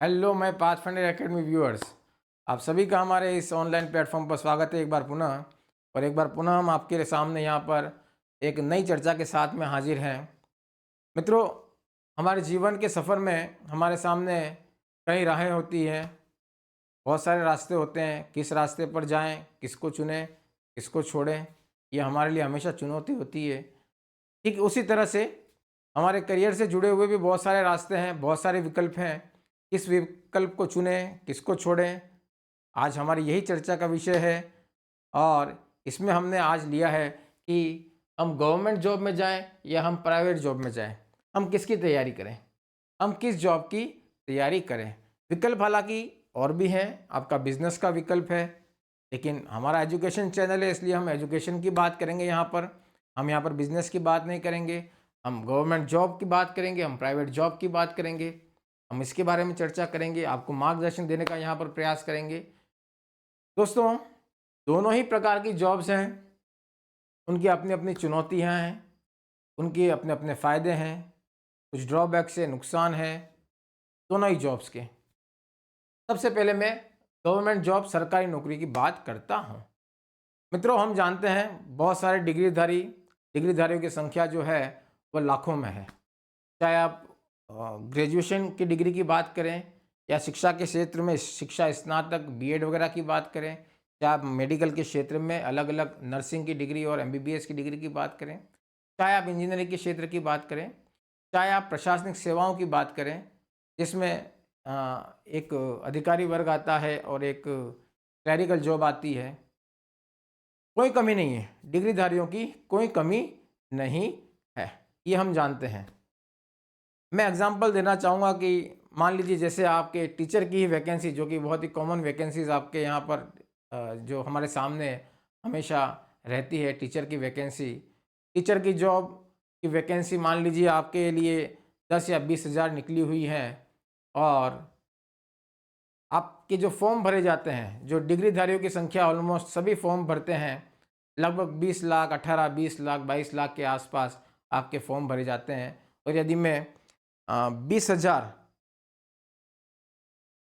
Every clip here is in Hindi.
हेलो मैं पाथफाइंडर एकेडमी व्यूअर्स, आप सभी का हमारे इस ऑनलाइन प्लेटफॉर्म पर स्वागत है एक बार पुनः। और एक बार पुनः हम आपके सामने यहाँ पर एक नई चर्चा के साथ में हाजिर हैं। मित्रों, हमारे जीवन के सफ़र में हमारे सामने कई राहें होती हैं, बहुत सारे रास्ते होते हैं। किस रास्ते पर जाएं, किसको चुनें, किसको छोड़ें, ये हमारे लिए हमेशा चुनौती होती है। ठीक उसी तरह से हमारे करियर से जुड़े हुए भी बहुत सारे रास्ते हैं, बहुत सारे विकल्प हैं। किस विकल्प को चुनें, किसको छोड़ें, आज हमारी यही चर्चा का विषय है। और इसमें हमने आज लिया है कि हम गवर्नमेंट जॉब में जाएं या हम प्राइवेट जॉब में जाएं, हम किसकी तैयारी करें, हम किस जॉब की तैयारी करें। विकल्प हालांकि और भी हैं, आपका बिजनेस का विकल्प है, लेकिन हमारा एजुकेशन चैनल है इसलिए हम एजुकेशन की बात करेंगे यहाँ पर। हम यहाँ पर बिजनेस की बात नहीं करेंगे, हम गवर्नमेंट जॉब की बात करेंगे, हम प्राइवेट जॉब की बात करेंगे। हम इसके बारे में चर्चा करेंगे, आपको मार्गदर्शन देने का यहाँ पर प्रयास करेंगे। दोस्तों, दोनों ही प्रकार की जॉब्स हैं, उनकी अपनी अपनी चुनौतियाँ हैं, उनके अपने अपने फ़ायदे हैं, कुछ ड्रॉबैक्स है, नुकसान है दोनों ही जॉब्स के। सबसे पहले मैं गवर्नमेंट जॉब, सरकारी नौकरी की बात करता हूँ। मित्रों, हम जानते हैं बहुत सारे डिग्रीधारियों की संख्या जो है वह लाखों में है। चाहे आप ग्रेजुएशन की डिग्री की बात करें या शिक्षा के क्षेत्र में शिक्षा स्नातक बीएड वगैरह की बात करें, चाहे आप मेडिकल के क्षेत्र में अलग अलग नर्सिंग की डिग्री और एमबीबीएस की डिग्री की बात करें, चाहे आप इंजीनियरिंग के क्षेत्र की बात करें, चाहे आप प्रशासनिक सेवाओं की बात करें जिसमें एक अधिकारी वर्ग आता है और एक क्लरिकल जॉब आती है। कोई कमी नहीं है, डिग्रीधारियों की कोई कमी नहीं है, ये हम जानते हैं। मैं एग्जांपल देना चाहूँगा कि मान लीजिए जैसे आपके टीचर की ही वैकेंसी, जो कि बहुत ही कॉमन वैकेंसीज आपके यहाँ पर जो हमारे सामने हमेशा रहती है, टीचर की वैकेंसी। टीचर की जॉब की वैकेंसी मान लीजिए आपके लिए 10 या 20 हज़ार निकली हुई है, और आपके जो फॉर्म भरे जाते हैं, जो डिग्रीधारियों की संख्या ऑलमोस्ट सभी फॉर्म भरते हैं, लगभग 20 लाख, 18, 20 लाख, 22 लाख के आसपास आपके फॉर्म भरे जाते हैं। और यदि मैं 20,000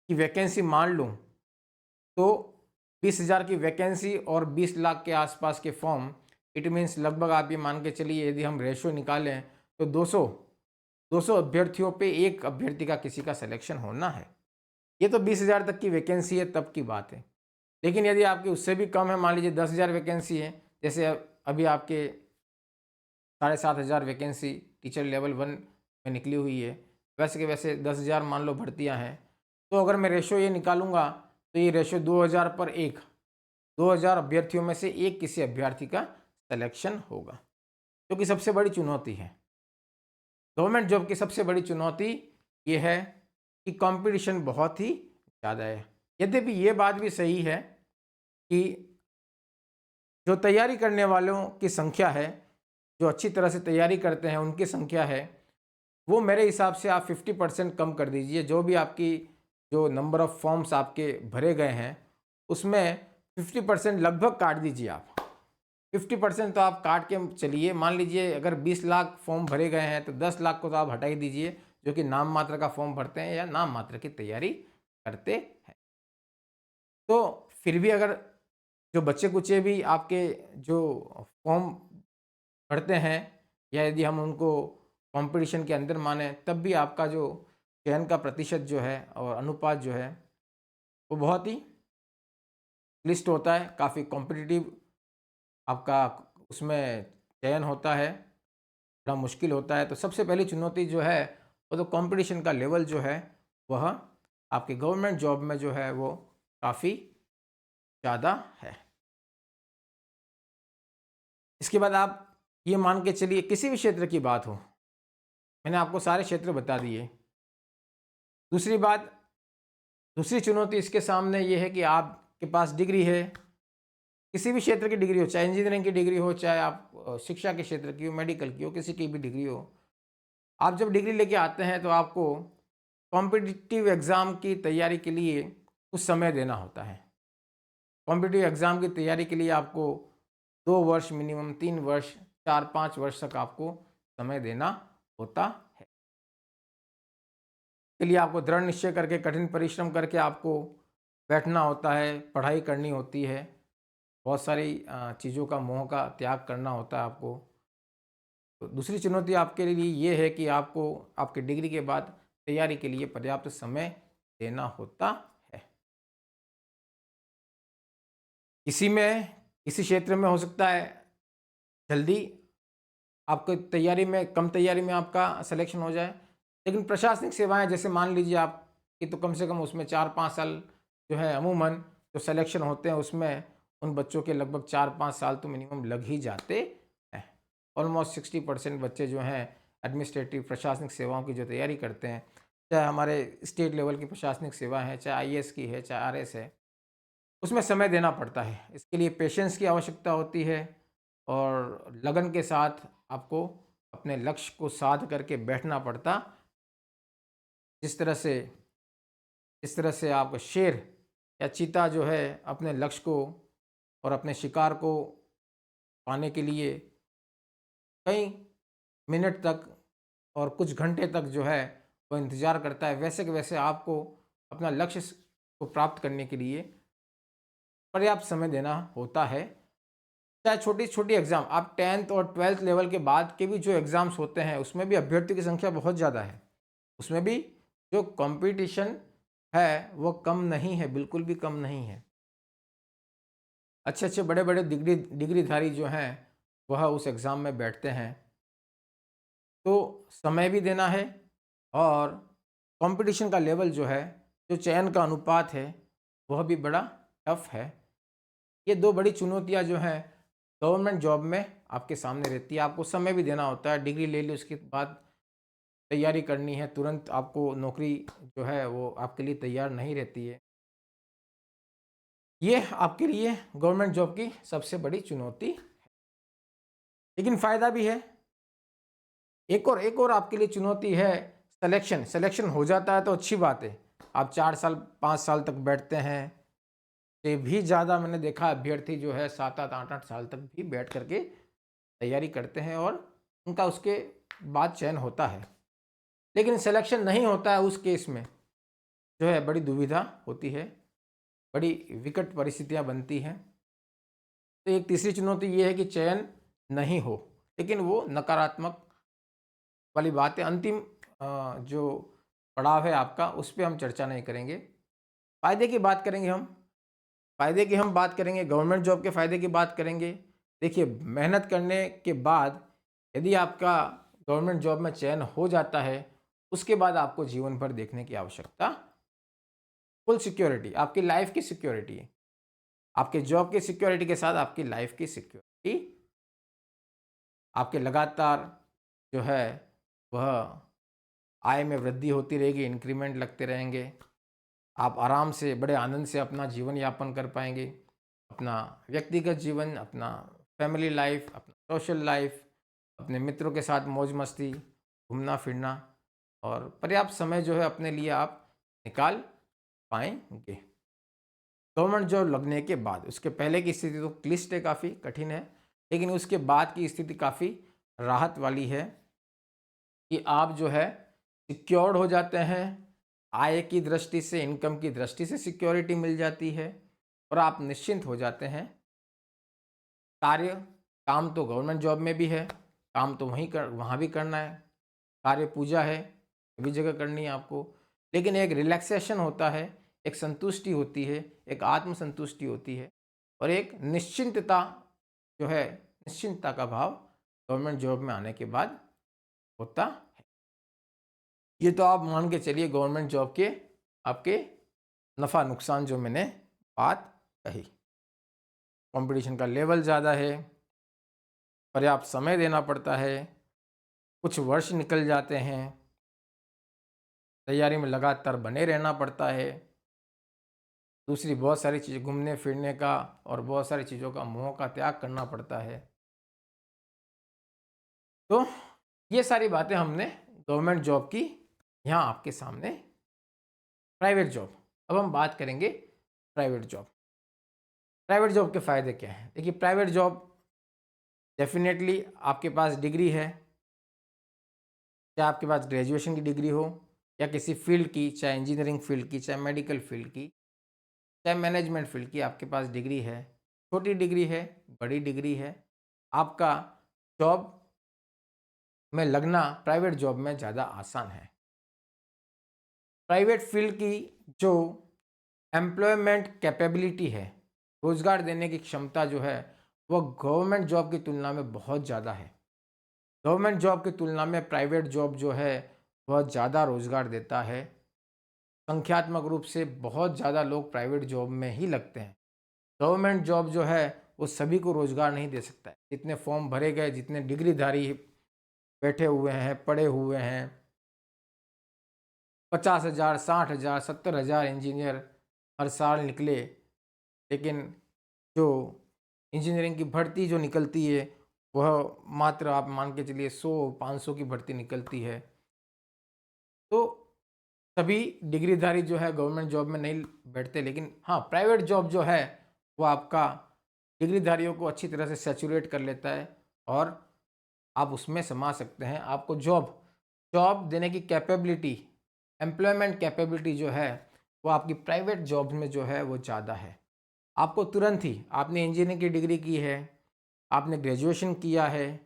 की वैकेंसी मान लूँ तो 20,000 की वैकेंसी और 20 लाख के आसपास के फॉर्म, इट मीन्स लगभग आप ये मान के चलिए, यदि हम रेशो निकालें तो 200 अभ्यर्थियों पे एक अभ्यर्थी का किसी का सिलेक्शन होना है। ये तो 20,000 तक की वैकेंसी है तब की बात है। लेकिन यदि आपकी उससे भी कम है, मान लीजिए 10,000 वैकेंसी है, जैसे अभी आपके 7,500 वैकेंसी टीचर लेवल 1 में निकली हुई है, वैसे के वैसे 10,000 मान लो भर्तियां हैं, तो अगर मैं रेशो ये निकालूंगा तो ये रेशो 2,000 पर 1, 2,000 अभ्यर्थियों में से एक किसी अभ्यर्थी का सिलेक्शन होगा, जो कि सबसे बड़ी चुनौती है। गवर्नमेंट जॉब की सबसे बड़ी चुनौती ये है कि कंपटीशन बहुत ही ज़्यादा है। यद्यपि ये बात भी सही है कि जो तैयारी करने वालों की संख्या है, जो अच्छी तरह से तैयारी करते हैं उनकी संख्या है, वो मेरे हिसाब से आप 50% कम कर दीजिए। जो भी आपकी जो नंबर ऑफ़ फॉर्म्स आपके भरे गए हैं उसमें 50% लगभग काट दीजिए आप। 50% तो आप काट के चलिए। मान लीजिए अगर 20 लाख फॉर्म भरे गए हैं तो 10 लाख को तो आप हटा ही दीजिए, जो कि नाम मात्र का फॉर्म भरते हैं या नाम मात्र की तैयारी करते हैं। तो फिर भी अगर जो बच्चे कुचे भी आपके जो फॉर्म भरते हैं, या यदि हम उनको कंपटीशन के अंदर माने, तब भी आपका जो चयन का प्रतिशत जो है और अनुपात जो है वो बहुत ही लिस्ट होता है, काफ़ी कॉम्पिटिटिव आपका उसमें चयन होता है, बड़ा मुश्किल होता है। तो सबसे पहली चुनौती जो है वो तो कंपटीशन का लेवल जो है वह आपके गवर्नमेंट जॉब में जो है वो काफ़ी ज़्यादा है। इसके बाद आप ये मान के चलिए किसी भी क्षेत्र की बात हो, मैंने आपको सारे क्षेत्र बता दिए। दूसरी बात, दूसरी चुनौती इसके सामने ये है कि आपके पास डिग्री है, किसी भी क्षेत्र की डिग्री हो, चाहे इंजीनियरिंग की डिग्री हो, चाहे आप शिक्षा के क्षेत्र की हो, मेडिकल की हो, किसी की भी डिग्री हो। आप जब डिग्री लेके आते हैं तो आपको कॉम्पिटिटिव एग्ज़ाम की तैयारी के लिए कुछ समय देना होता है। कॉम्पिटिटिव एग्ज़ाम की तैयारी के लिए आपको 2 वर्ष मिनिमम, 3 वर्ष, 4-5 वर्ष तक आपको समय देना होता है। के लिए आपको दृढ़ निश्चय करके कठिन परिश्रम करके आपको बैठना होता है, पढ़ाई करनी होती है, बहुत सारी चीज़ों का मोह का त्याग करना होता है आपको। तो दूसरी चुनौती आपके लिए ये है कि आपको आपकी डिग्री के बाद तैयारी के लिए पर्याप्त समय देना होता है। किसी क्षेत्र में हो सकता है जल्दी आपको तैयारी में कम तैयारी में आपका सिलेक्शन हो जाए, लेकिन प्रशासनिक सेवाएं जैसे मान लीजिए आपकी तो कम से कम उसमें 4-5 साल जो है अमूमन जो सिलेक्शन होते हैं उसमें उन बच्चों के लगभग 4-5 साल तो मिनिमम लग ही जाते हैं। ऑलमोस्ट 60% बच्चे जो हैं एडमिनिस्ट्रेटिव प्रशासनिक सेवाओं की जो तैयारी करते हैं, चाहे हमारे स्टेट लेवल की प्रशासनिक सेवा है, चाहे आईएएस की है, चाहे आरएस है, उसमें समय देना पड़ता है। इसके लिए पेशेंस की आवश्यकता होती है और लगन के साथ आपको अपने लक्ष्य को साध करके बैठना पड़ता। जिस तरह से आप शेर या चीता जो है अपने लक्ष्य को और अपने शिकार को पाने के लिए कई मिनट तक और कुछ घंटे तक जो है वो इंतज़ार करता है, वैसे कि वैसे आपको अपना लक्ष्य को प्राप्त करने के लिए पर्याप्त समय देना होता है। चाहे छोटी-छोटी एग्ज़ाम आप 10th और 12th लेवल के बाद के भी जो एग्ज़ाम्स होते हैं, उसमें भी अभ्यर्थियों की संख्या बहुत ज़्यादा है। उसमें भी जो कॉम्पिटिशन है, वो कम नहीं है, बिल्कुल भी कम नहीं है। अच्छे-अच्छे, बड़े-बड़े डिग्रीधारी जो हैं, वह उस एग्ज़ाम में बैठते हैं। तो समय भी देना है और कॉम्पिटिशन का लेवल जो है, जो चयन का अनुपात है, वह भी बड़ा टफ़ है। ये 2 बड़ी चुनौतियाँ जो हैं गवर्नमेंट जॉब में आपके सामने रहती है। आपको समय भी देना होता है, डिग्री ले ली उसके बाद तैयारी करनी है, तुरंत आपको नौकरी जो है वो आपके लिए तैयार नहीं रहती है। ये आपके लिए गवर्नमेंट जॉब की सबसे बड़ी चुनौती है। लेकिन फ़ायदा भी है। एक और आपके लिए चुनौती है सिलेक्शन हो जाता है तो अच्छी बात है। आप 4 साल 5 साल तक बैठते हैं, से भी ज़्यादा मैंने देखा अभ्यर्थी जो है 7-7 8-8 साल तक भी बैठ कर के तैयारी करते हैं और उनका उसके बाद चयन होता है। लेकिन सिलेक्शन नहीं होता है उस केस में जो है बड़ी दुविधा होती है, बड़ी विकट परिस्थितियाँ बनती हैं। तो एक तीसरी चुनौती ये है कि चयन नहीं हो, लेकिन वो नकारात्मक वाली बात है। अंतिम जो पड़ाव है आपका उस पे हम चर्चा नहीं करेंगे। फ़ायदे की बात करेंगे हम। फ़ायदे की हम बात करेंगे, गवर्नमेंट जॉब के फ़ायदे की बात करेंगे। देखिए, मेहनत करने के बाद यदि आपका गवर्नमेंट जॉब में चयन हो जाता है, उसके बाद आपको जीवन भर देखने की आवश्यकता फुल सिक्योरिटी, आपकी लाइफ़ की सिक्योरिटी है। आपके जॉब की सिक्योरिटी के साथ आपकी लाइफ़ की सिक्योरिटी, आपके लगातार जो है वह आय में वृद्धि होती रहेगी, इंक्रीमेंट लगते रहेंगे। आप आराम से, बड़े आनंद से अपना जीवन यापन कर पाएँगे। अपना व्यक्तिगत जीवन, अपना फैमिली लाइफ़, अपना सोशल लाइफ़, अपने मित्रों के साथ मौज-मस्ती, घूमना-फिरना और पर्याप्त समय जो है अपने लिए आप निकाल पाएँगे। गवर्नमेंट जॉब लगने के बाद, उसके पहले की स्थिति तो क्लिष्ट है, काफ़ी कठिन है, लेकिन उसके बाद की स्थिति काफ़ी राहत वाली है कि आप जो है सिक्योर्ड हो जाते हैं। आय की दृष्टि से, इनकम की दृष्टि से सिक्योरिटी मिल जाती है और आप निश्चिंत हो जाते हैं। काम तो गवर्नमेंट जॉब में भी है, काम तो वहाँ भी करना है, कार्य पूजा है, सभी जगह करनी है आपको। लेकिन एक रिलैक्सेशन होता है, एक संतुष्टि होती है, एक आत्मसंतुष्टि होती है और एक निश्चिंतता जो है, निश्चिंतता का भाव गवर्नमेंट जॉब में आने के बाद होता है। ये तो आप मान के चलिए गवर्नमेंट जॉब के आपके नफ़ा नुकसान जो मैंने बात कही। कंपटीशन का लेवल ज़्यादा है, पर्याप्त समय देना पड़ता है, कुछ वर्ष निकल जाते हैं, तैयारी में लगातार बने रहना पड़ता है। दूसरी बहुत सारी चीज़ें, घूमने-फिरने का और बहुत सारी चीज़ों का मोह का त्याग करना पड़ता है। तो ये सारी बातें हमने गवर्नमेंट जॉब की यहाँ आपके सामने। प्राइवेट जॉब, अब हम बात करेंगे प्राइवेट जॉब। प्राइवेट जॉब के फ़ायदे क्या हैं? देखिए, प्राइवेट जॉब डेफ़िनेटली आपके पास डिग्री है, चाहे आपके पास ग्रेजुएशन की डिग्री हो, या किसी फील्ड की, चाहे इंजीनियरिंग फील्ड की, चाहे मेडिकल फील्ड की, चाहे मैनेजमेंट फील्ड की आपके पास डिग्री है, छोटी डिग्री है, बड़ी डिग्री है, आपका जॉब में लगना प्राइवेट जॉब में ज़्यादा आसान है। प्राइवेट फील्ड की जो एम्प्लॉयमेंट कैपेबिलिटी है, रोज़गार देने की क्षमता जो है, वह गवर्नमेंट जॉब की तुलना में बहुत ज़्यादा है। गवर्नमेंट जॉब की तुलना में प्राइवेट जॉब जो है, वह ज़्यादा रोज़गार देता है। संख्यात्मक रूप से बहुत ज़्यादा लोग प्राइवेट जॉब में ही लगते हैं। गवर्नमेंट जॉब जो है, वो सभी को रोज़गार नहीं दे सकता है। जितने फॉर्म भरे गए, जितने डिग्रीधारी बैठे हुए हैं, पढ़े हुए हैं, 50,000, 60,000, 70,000 इंजीनियर हर साल निकले, लेकिन जो इंजीनियरिंग की भर्ती जो निकलती है, वह मात्र आप मान के चलिए 100-500 की भर्ती निकलती है। तो सभी डिग्रीधारी जो है गवर्नमेंट जॉब में नहीं बैठते, लेकिन हाँ, प्राइवेट जॉब जो है, वो आपका डिग्रीधारियों को अच्छी तरह से सैचुरेट कर लेता है और आप उसमें समा सकते हैं। आपको जॉब जॉब देने की कैपेबिलिटी, एम्प्लॉयमेंट कैपेबिलिटी जो है, वो आपकी प्राइवेट जॉब में जो है, वो ज़्यादा है। आपको तुरंत ही, आपने इंजीनियरिंग की डिग्री की है, आपने ग्रेजुएशन किया है,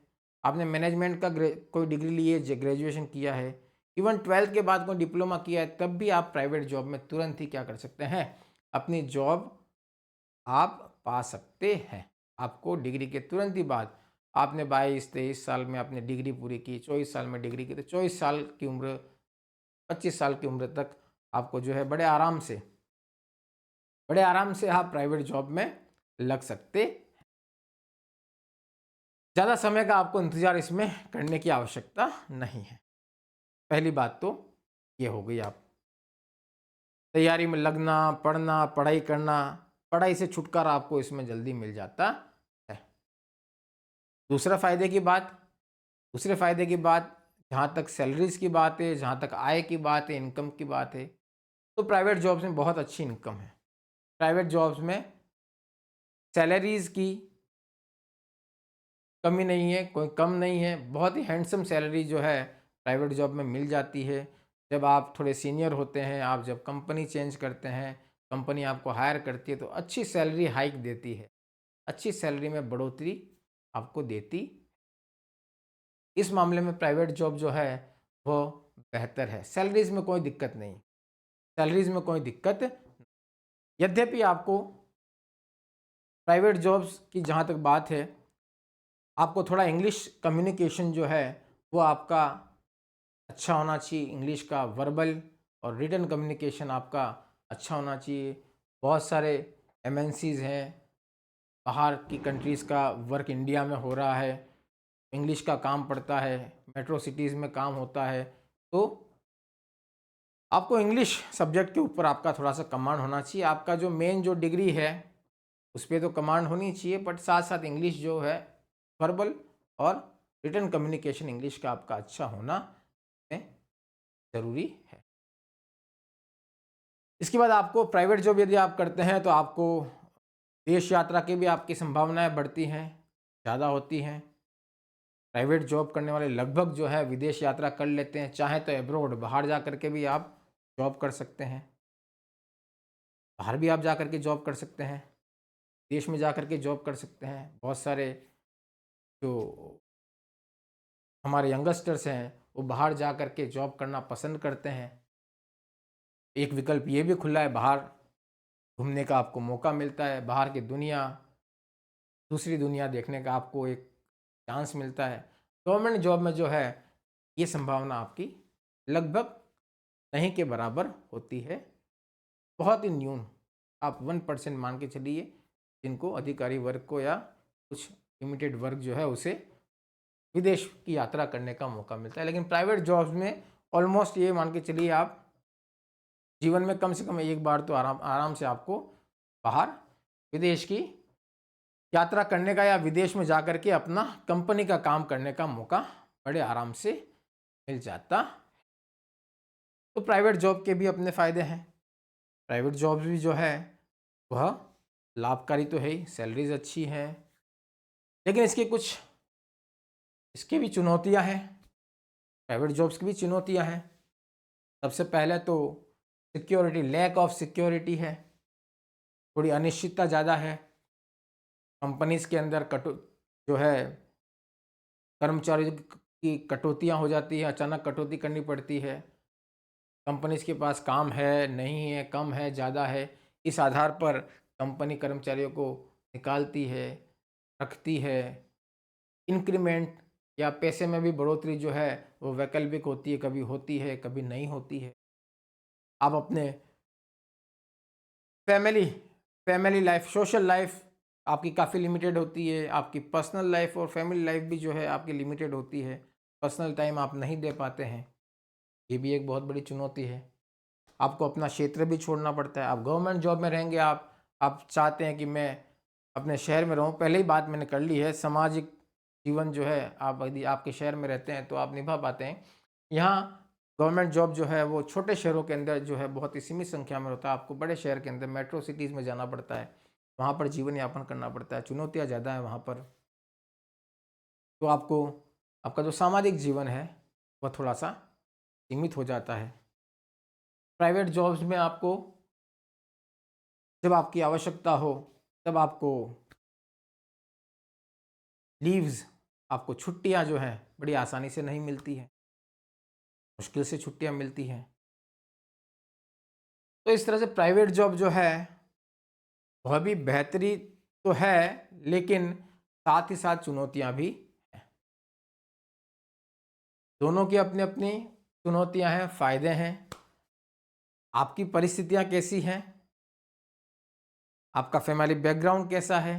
आपने मैनेजमेंट का कोई डिग्री ली है, ग्रेजुएशन किया है, इवन 12th के बाद कोई डिप्लोमा किया है, तब भी आप प्राइवेट जॉब में तुरंत ही क्या कर सकते हैं, अपनी जॉब आप पा सकते हैं। आपको डिग्री के तुरंत ही बाद, आपने 22-23 साल में आपने डिग्री पूरी की, 24 साल में डिग्री की, तो 24 साल की उम्र, 25 साल की उम्र तक आपको जो है बड़े आराम से आप प्राइवेट जॉब में लग सकते। ज़्यादा समय का आपको इंतज़ार इसमें करने की आवश्यकता नहीं है। पहली बात तो ये हो गई। आप तैयारी में लगना, पढ़ना, पढ़ाई करना, पढ़ाई से छुटकारा आपको इसमें जल्दी मिल जाता है। दूसरा फ़ायदे की बात दूसरे फ़ायदे की बात, जहाँ तक सैलरीज़ की बात है, जहाँ तक आय की बात है, इनकम की बात है, तो प्राइवेट जॉब्स में बहुत अच्छी इनकम है। प्राइवेट जॉब्स में सैलरीज़ की कमी नहीं है, कोई कम नहीं है, बहुत ही हैंडसम सैलरी जो है प्राइवेट जॉब में मिल जाती है। जब आप थोड़े सीनियर होते हैं, आप जब कंपनी चेंज करते हैं, कंपनी आपको हायर करती है, तो अच्छी सैलरी हाइक देती है, अच्छी सैलरी में बढ़ोतरी आपको देती। इस मामले में प्राइवेट जॉब जो है वो बेहतर है। सैलरीज़ में कोई दिक्कत नहीं, सैलरीज़ में कोई दिक्कत। यद्यपि आपको प्राइवेट जॉब्स की जहाँ तक बात है, आपको थोड़ा इंग्लिश कम्युनिकेशन जो है वो आपका अच्छा होना चाहिए। इंग्लिश का वर्बल और रिटन कम्युनिकेशन आपका अच्छा होना चाहिए। बहुत सारे एमएनसीज़ हैं, बाहर की कंट्रीज़ का वर्क इंडिया में हो रहा है, इंग्लिश का काम पड़ता है, मेट्रो सिटीज़ में काम होता है, तो आपको इंग्लिश सब्जेक्ट के ऊपर आपका थोड़ा-सा कमांड होना चाहिए। आपका जो मेन जो डिग्री है, उस पे तो कमांड होनी चाहिए, बट साथ-साथ इंग्लिश जो है, वर्बल और रिटन कम्युनिकेशन इंग्लिश का आपका अच्छा होना ज़रूरी है। इसके बाद आपको प्राइवेट जॉब यदि आप करते हैं, तो आपको देश यात्रा की भी आपकी संभावनाएँ बढ़ती हैं, ज़्यादा होती हैं। प्राइवेट जॉब करने वाले लगभग जो है विदेश यात्रा कर लेते हैं, चाहे तो अब्रॉड, बाहर जा कर के भी आप जॉब कर सकते हैं। बाहर भी आप जा कर के जॉब कर सकते हैं, देश में जा कर के जॉब कर सकते हैं। बहुत सारे जो हमारे यंगस्टर्स हैं, वो बाहर जा कर के जॉब करना पसंद करते हैं। एक विकल्प ये भी खुला है, बाहर घूमने का आपको मौका मिलता है, बाहर की दुनिया, दूसरी दुनिया देखने का आपको एक चांस मिलता है। गवर्नमेंट जॉब में जो है, ये संभावना आपकी लगभग नहीं के बराबर होती है, बहुत ही न्यून। आप 1% मान के चलिए, जिनको अधिकारी वर्ग को या कुछ लिमिटेड वर्ग जो है उसे विदेश की यात्रा करने का मौका मिलता है। लेकिन प्राइवेट जॉब्स में ऑलमोस्ट ये मान के चलिए, आप जीवन में कम से कम एक बार तो आराम आराम से आपको बाहर विदेश की यात्रा करने का या विदेश में जाकर के अपना कंपनी का काम करने का मौका बड़े आराम से मिल जाता। तो प्राइवेट जॉब के भी अपने फ़ायदे हैं। प्राइवेट जॉब्स भी जो है वह लाभकारी तो है ही, सैलरीज अच्छी हैं, लेकिन इसकी भी चुनौतियां हैं। प्राइवेट जॉब्स की भी चुनौतियां हैं। सबसे पहले तो सिक्योरिटी, लैक ऑफ सिक्योरिटी है, थोड़ी अनिश्चितता ज़्यादा है। कंपनीज़ के अंदर जो है कर्मचारियों की कटौतियाँ हो जाती है, अचानक कटौती करनी पड़ती है। कंपनीज़ के पास काम है, नहीं है, कम है, ज़्यादा है, इस आधार पर कंपनी कर्मचारियों को निकालती है, रखती है। इंक्रीमेंट या पैसे में भी बढ़ोतरी जो है वो वैकल्पिक होती है, कभी होती है, कभी नहीं होती है। आप अपने family family life, social life आपकी काफ़ी लिमिटेड होती है। आपकी पर्सनल लाइफ और फैमिली लाइफ भी जो है आपकी लिमिटेड होती है। पर्सनल टाइम आप नहीं दे पाते हैं, ये भी एक बहुत बड़ी चुनौती है। आपको अपना क्षेत्र भी छोड़ना पड़ता है। आप गवर्नमेंट जॉब में रहेंगे, आप चाहते हैं कि मैं अपने शहर में रहूं, पहले ही बात मैंने कर ली है। सामाजिक जीवन जो है, आप यदि आपके शहर में रहते हैं तो आप निभा पाते हैं। यहाँ गवर्नमेंट जॉब जो है वो छोटे शहरों के अंदर जो है बहुत ही सीमित संख्या में होता है। आपको बड़े शहर के अंदर मेट्रो सिटीज़ में जाना पड़ता है, वहाँ पर जीवन यापन करना पड़ता है, चुनौतियाँ ज़्यादा हैं वहाँ पर। तो आपको आपका जो सामाजिक जीवन है वह थोड़ा सा सीमित हो जाता है। प्राइवेट जॉब्स में आपको जब आपकी आवश्यकता हो तब आपको लीव्स, आपको छुट्टियां जो हैं बड़ी आसानी से नहीं मिलती हैं, मुश्किल से छुट्टियां मिलती हैं। तो इस तरह से प्राइवेट जॉब जो है वह भी बेहतरी तो है, लेकिन साथ ही साथ चुनौतियां भी हैं। दोनों की अपनी अपनी चुनौतियां हैं, फायदे हैं। आपकी परिस्थितियां कैसी हैं, आपका फैमिली बैकग्राउंड कैसा है,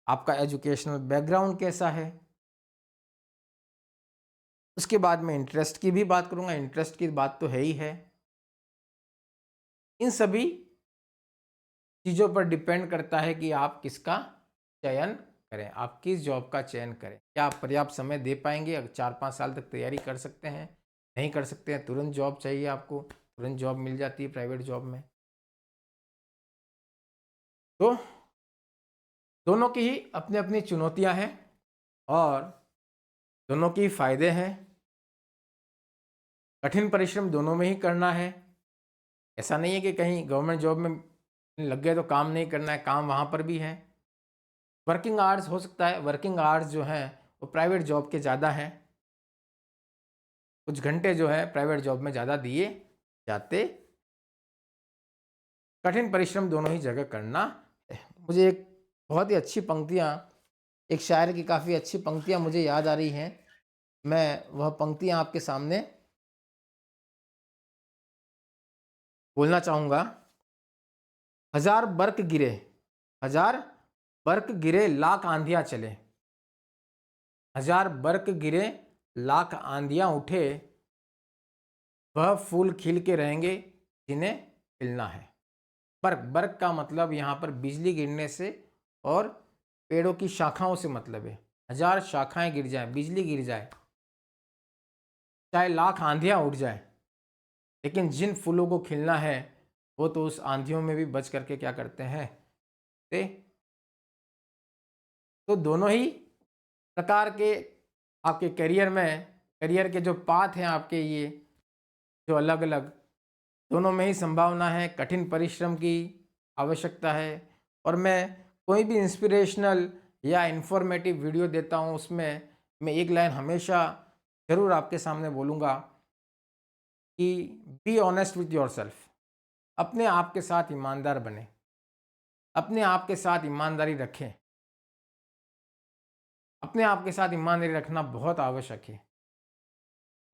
आपका एजुकेशनल बैकग्राउंड कैसा है। उसके बाद मैं इंटरेस्ट की भी बात करूंगा। इंटरेस्ट की बात तो है ही है। इन सभी चीज़ों पर डिपेंड करता है कि आप किसका चयन करें, आप किस जॉब का चयन करें। क्या आप पर्याप्त समय दे पाएंगे? अगर 4-5 साल तक तैयारी कर सकते हैं? नहीं कर सकते हैं, तुरंत जॉब चाहिए आपको, तुरंत जॉब मिल जाती है प्राइवेट जॉब में। तो दोनों की ही अपनी अपनी चुनौतियां हैं और दोनों के ही फायदे हैं। कठिन परिश्रम दोनों में ही करना है। ऐसा नहीं है कि कहीं गवर्नमेंट जॉब में लग गए तो काम नहीं करना है, काम वहाँ पर भी है। वर्किंग आवर्स हो सकता है, वर्किंग आवर्स जो हैं वो प्राइवेट जॉब के ज़्यादा हैं। कुछ घंटे जो है प्राइवेट जॉब में ज़्यादा दिए जाते। कठिन परिश्रम दोनों ही जगह करना है। मुझे एक बहुत ही अच्छी पंक्तियाँ, एक शायर की काफ़ी अच्छी पंक्तियाँ मुझे याद आ रही हैं। मैं वह पंक्तियाँ आपके सामने बोलना चाहूँगा। हजार बर्क गिरे, हजार बर्क गिरे, लाख आंधियाँ चले। हजार बर्क गिरे, लाख आंधियाँ उठे, वह फूल खिल के रहेंगे जिन्हें खिलना है। बर्क, बर्क का मतलब यहाँ पर बिजली गिरने से और पेड़ों की शाखाओं से मतलब है। हजार शाखाएं गिर जाएं, बिजली गिर जाए, चाहे लाख आंधियाँ उठ जाए, लेकिन जिन फूलों को खिलना है वो तो उस आंधियों में भी बच करके क्या करते हैं ते। तो दोनों ही प्रकार के आपके करियर में, करियर के जो पाथ हैं आपके, ये जो अलग अलग, दोनों में ही संभावना है, कठिन परिश्रम की आवश्यकता है। और मैं कोई भी इंस्पिरेशनल या इंफॉर्मेटिव वीडियो देता हूँ उसमें मैं एक लाइन हमेशा ज़रूर आपके सामने बोलूँगा कि be honest with your self. अपने आप के साथ ईमानदार बने, अपने आप के साथ ईमानदारी रखें। अपने आप के साथ ईमानदारी रखना बहुत आवश्यक है।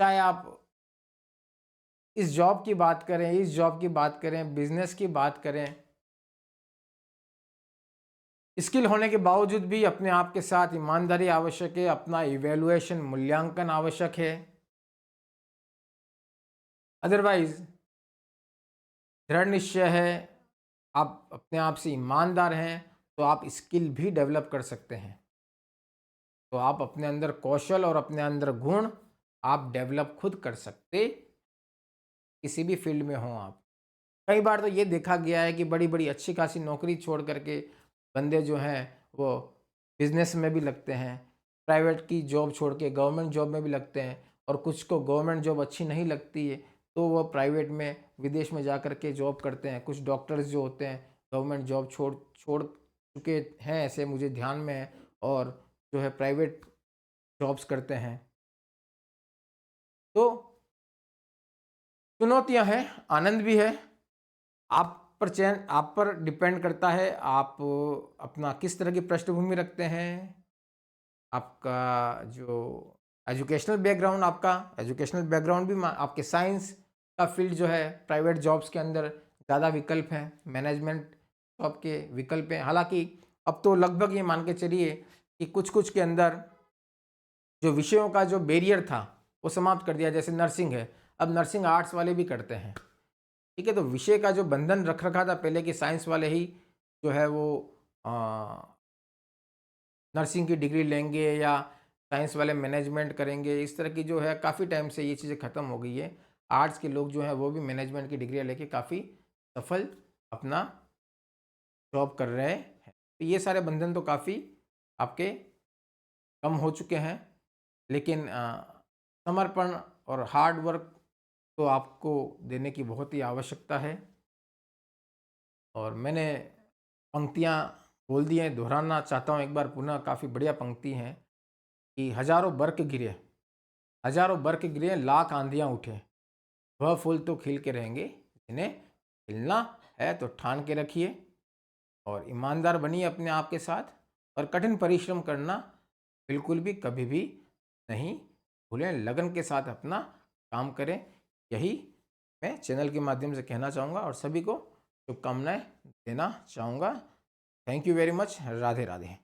चाहे आप इस जॉब की बात करें, इस जॉब की बात करें, बिजनेस की बात करें, स्किल होने के बावजूद भी अपने आप के साथ ईमानदारी आवश्यक है। अपना इवैल्यूएशन, मूल्यांकन आवश्यक है। अदरवाइज दृढ़ निश्चय है, आप अपने आप से ईमानदार हैं तो आप स्किल भी डेवलप कर सकते हैं। तो आप अपने अंदर कौशल और अपने अंदर गुण आप डेवलप खुद कर सकते, किसी भी फील्ड में हों आप। कई बार तो ये देखा गया है कि बड़ी बड़ी अच्छी खासी नौकरी छोड़ करके बंदे जो हैं वो बिजनेस में भी लगते हैं, प्राइवेट की जॉब छोड़ के गवर्नमेंट जॉब में भी लगते हैं, और कुछ को गवर्नमेंट जॉब अच्छी नहीं लगती है तो वह प्राइवेट में विदेश में जा कर के जॉब करते हैं। कुछ डॉक्टर्स जो होते हैं गवर्नमेंट जॉब छोड़ छोड़ चुके हैं, ऐसे मुझे ध्यान में है, और जो है प्राइवेट जॉब्स करते हैं। तो चुनौतियां हैं, आनंद भी है। आप पर डिपेंड करता है आप अपना किस तरह की पृष्ठभूमि रखते हैं, आपका जो एजुकेशनल बैकग्राउंड भी आपके साइंस का फील्ड जो है, प्राइवेट जॉब्स के अंदर ज़्यादा विकल्प हैं, मैनेजमेंट जॉब के विकल्प हैं। हालांकि अब तो लगभग ये मान के चलिए कि कुछ कुछ के अंदर जो विषयों का जो बैरियर था वो समाप्त कर दिया। जैसे नर्सिंग है, अब नर्सिंग आर्ट्स वाले भी करते हैं, ठीक है। तो विषय का जो बंधन रख रखा था पहले कि साइंस वाले ही जो है वो नर्सिंग की डिग्री लेंगे या साइंस वाले मैनेजमेंट करेंगे, इस तरह की जो है काफ़ी टाइम से ये चीज़ें ख़त्म हो गई है। आर्ट्स के लोग जो हैं वो भी मैनेजमेंट की डिग्रियाँ लेके काफ़ी सफल अपना जॉब कर रहे हैं। तो ये सारे बंधन तो काफ़ी आपके कम हो चुके हैं, लेकिन समर्पण और हार्ड वर्क तो आपको देने की बहुत ही आवश्यकता है। और मैंने पंक्तियाँ बोल दी हैं, दोहराना चाहता हूँ एक बार पुनः, काफ़ी बढ़िया पंक्ति हैं कि हजारों बर्क गिरे, लाख आंधियाँ उठे, वह फूल तो खिल के रहेंगे, जिन्हें खिलना है तो ठान के रखिए और ईमानदार बनिए अपने आप के साथ, और कठिन परिश्रम करना बिल्कुल भी कभी भी नहीं भूलें। लगन के साथ अपना काम करें, यही मैं चैनल के माध्यम से कहना चाहूँगा और सभी को शुभकामनाएं देना चाहूँगा। Thank you very much. Radhe Radhe.